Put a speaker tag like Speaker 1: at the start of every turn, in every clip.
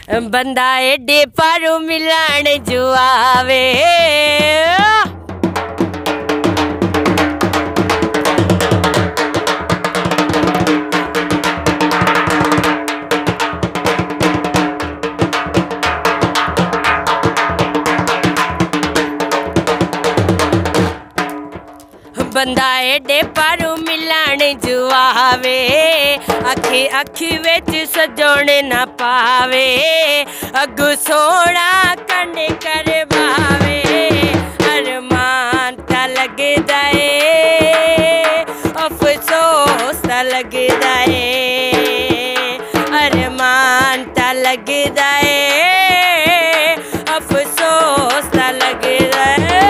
Speaker 1: बंदा एडे पारू मिलान जुआवे। बंदा एडे पारू मिलान जुआवे, अखी अखी विच सजोण न पावे, अगू सोना कंड कर भावे। अरमान ता लगदा ए, अफसोस ता लगदा ए, अरमान ता लगदा ए, अफसोस ता लगदा ए।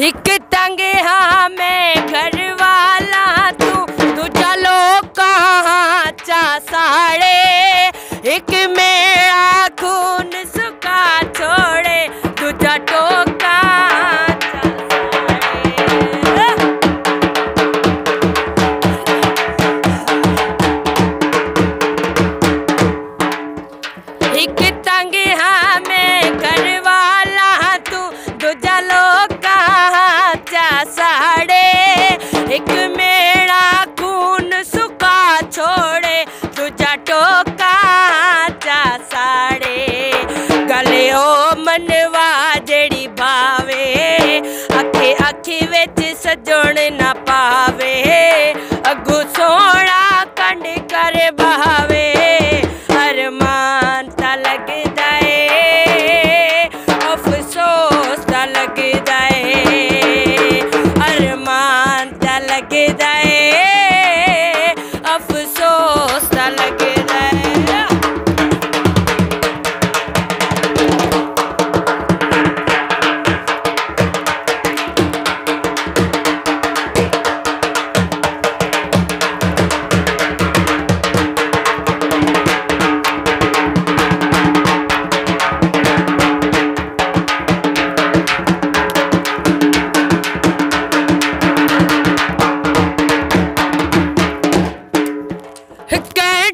Speaker 1: एक तंग हाँ मैं घर वाला, तू चलो कहाँ चा साड़े, एक मेरा खून सुखा छोड़े, दूजा टोका एक तंग हाँ मैं घर वाला, तू दूजा लोग साड़े, एक मेरा खून सुखा छोड़े, दूजा टोका चा साड़े। गले ओ मनवा जेड़ी भावे, अखी अखी विच सजोण न पावे, अगू सोना कंड कर बहावे। अरमान ता लगदा ए, अफसोस ता लगदा ए, अरमान ता लगदा ए, अफसोस ता लगदा ए।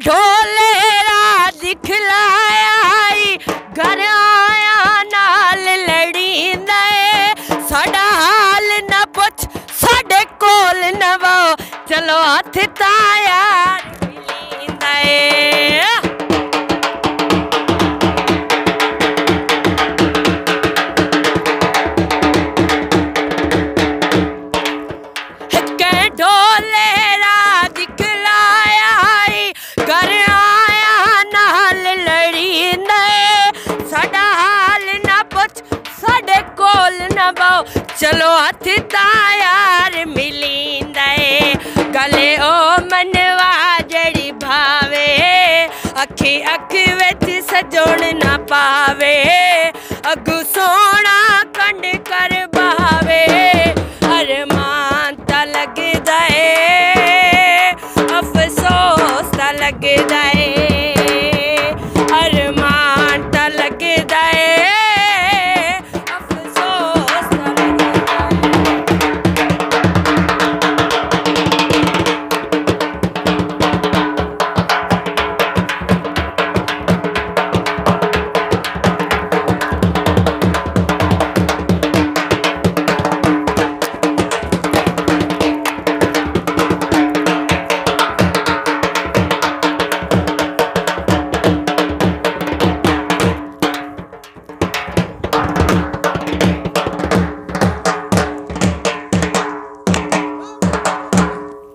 Speaker 1: ढोलेरा दिखलाया घर आया नाल लड़ी दे, साडा हाल न पुछ साडे कोल न वो, चलो हथ ताया मिली दे। ढोलेरा दिखलाया घर आया नाल लड़ी दे, साडा हाल न पुछ साडे कोल न बाओ, चलो हथ तायार मिली दे। गले ओ मनवा जड़ी भावे, अखी अख विच सजोण न